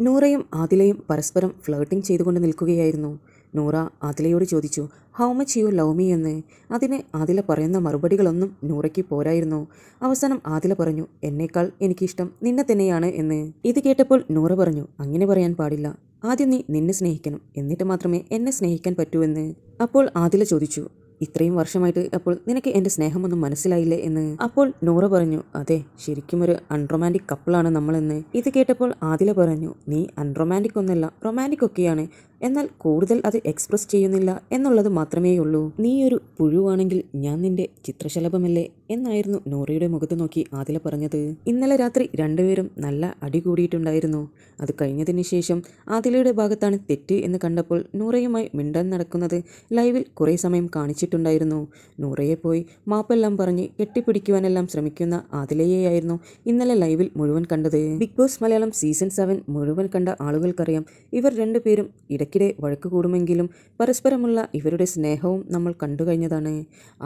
നൂറയും ആദിലയും പരസ്പരം ഫ്ലേർട്ടിംഗ് ചെയ്തുകൊണ്ട് നിൽക്കുകയായിരുന്നു. നൂറ ആദിലയോട് ചോദിച്ചു, how much you love me എന്ന്. അതിന് ആദില പറയുന്ന മറുപടികളൊന്നും നൂറയ്ക്ക് പോരായിരുന്നു. അവസാനം ആദില പറഞ്ഞു, എന്നേക്കാൾ എനിക്കിഷ്ടം നിന്നെ തന്നെയാണ് എന്ന്. ഇത് കേട്ടപ്പോൾ നൂറ പറഞ്ഞു, അങ്ങനെ പറയാൻ പാടില്ല. ആദ്യം നീ നിന്നെ സ്നേഹിക്കണം, എന്നിട്ട് മാത്രമേ എന്നെ സ്നേഹിക്കാൻ പറ്റൂ എന്ന്. അപ്പോൾ ആദില ചോദിച്ചു, ഇത്രയും വർഷമായിട്ട് അപ്പോൾ നിനക്ക് എൻ്റെ സ്നേഹമൊന്നും മനസ്സിലായില്ലേ എന്ന്. അപ്പോൾ നൂറ പറഞ്ഞു, അതെ, ശരിക്കും ഒരു അൺറൊമാൻറ്റിക് കപ്പിളാണ് നമ്മളെന്ന്. ഇത് കേട്ടപ്പോൾ ആദില പറഞ്ഞു, നീ അൺറൊമാൻറ്റിക് ഒന്നല്ല, റൊമാൻറ്റിക് ഒക്കെയാണ്, എന്നാൽ കൂടുതൽ അത് എക്സ്പ്രസ് ചെയ്യുന്നില്ല എന്നുള്ളത് മാത്രമേയുള്ളൂ. നീ ഒരു പുഴുവാണെങ്കിൽ ഞാൻ നിന്റെ ചിത്രശലഭമല്ലേ എന്നായിരുന്നു നൂറയുടെ മുഖത്ത് നോക്കി ആദില പറഞ്ഞത്. ഇന്നലെ രാത്രി രണ്ടുപേരും നല്ല അടി കൂടിയിട്ടുണ്ടായിരുന്നു. അത് കഴിഞ്ഞതിന് ശേഷം ആദിലയുടെ ഭാഗത്താണ് തെറ്റ് എന്ന് കണ്ടപ്പോൾ നൂറയുമായി മിണ്ടാൻ നടക്കുന്നത് ലൈവിൽ കുറേ സമയം കാണിച്ചിട്ടുണ്ടായിരുന്നു. നൂറയെ പോയി മാപ്പെല്ലാം പറഞ്ഞ് കെട്ടിപ്പിടിക്കുവാനെല്ലാം ശ്രമിക്കുന്ന ആദിലയെയായിരുന്നു ഇന്നലെ ലൈവിൽ മുഴുവൻ കണ്ടത്. ബിഗ് ബോസ് മലയാളം സീസൺ 7 മുഴുവൻ കണ്ട ആളുകൾക്കറിയാം, ഇവർ രണ്ടുപേരും ഇടയ്ക്കിടെ വഴക്ക് കൂടുമെങ്കിലും പരസ്പരമുള്ള ഇവരുടെ സ്നേഹവും നമ്മൾ കണ്ടു കഴിഞ്ഞതാണ്.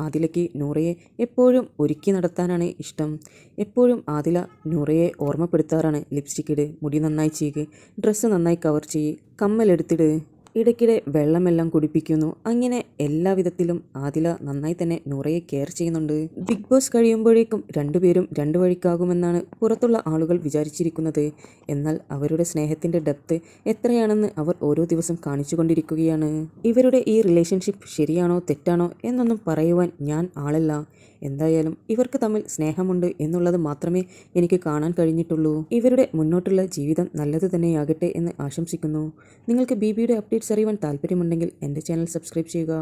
ആദിലയ്ക്ക് നൂറയെ എപ്പോഴും ഒരുക്കി നടത്താനാണ് ഇഷ്ടം. എപ്പോഴും ആദില നൂറയെ ഓർമ്മപ്പെടുത്താറാണ്, ലിപ്സ്റ്റിക് ഇട്, മുടി നന്നായി ചെയ്യുക, ഡ്രസ്സ് നന്നായി കവർ ചെയ്യ്, കമ്മലെടുത്തിട്, ഇടയ്ക്കിടെ വെള്ളമെല്ലാം കുടിപ്പിക്കുന്നു. അങ്ങനെ എല്ലാവിധത്തിലും ആദില നന്നായി തന്നെ നൂറയെ കെയർ ചെയ്യുന്നുണ്ട്. ബിഗ് ബോസ് കഴിയുമ്പോഴേക്കും രണ്ടുപേരും രണ്ടു വഴിക്കാകുമെന്നാണ് പുറത്തുള്ള ആളുകൾ വിചാരിച്ചിരിക്കുന്നത്. എന്നാൽ അവരുടെ സ്നേഹത്തിൻ്റെ ഡെപ്ത് എത്രയാണെന്ന് അവർ ഓരോ ദിവസം കാണിച്ചുകൊണ്ടിരിക്കുകയാണ്. ഇവരുടെ ഈ റിലേഷൻഷിപ്പ് ശരിയാണോ തെറ്റാണോ എന്നൊന്നും പറയുവാൻ ഞാൻ ആളല്ല. എന്തായാലും ഇവർക്ക് തമ്മിൽ സ്നേഹമുണ്ട് എന്നുള്ളത് മാത്രമേ എനിക്ക് കാണാൻ കഴിഞ്ഞിട്ടുള്ളൂ. ഇവരുടെ മുന്നോട്ടുള്ള ജീവിതം നല്ലത് തന്നെയാകട്ടെ എന്ന് ആശംസിക്കുന്നു. നിങ്ങൾക്ക് ബിബിയുടെ അപ്ഡേറ്റ്സ് അറിയുവാൻ താല്പര്യമുണ്ടെങ്കിൽ എൻ്റെ ചാനൽ സബ്സ്ക്രൈബ് ചെയ്യുക.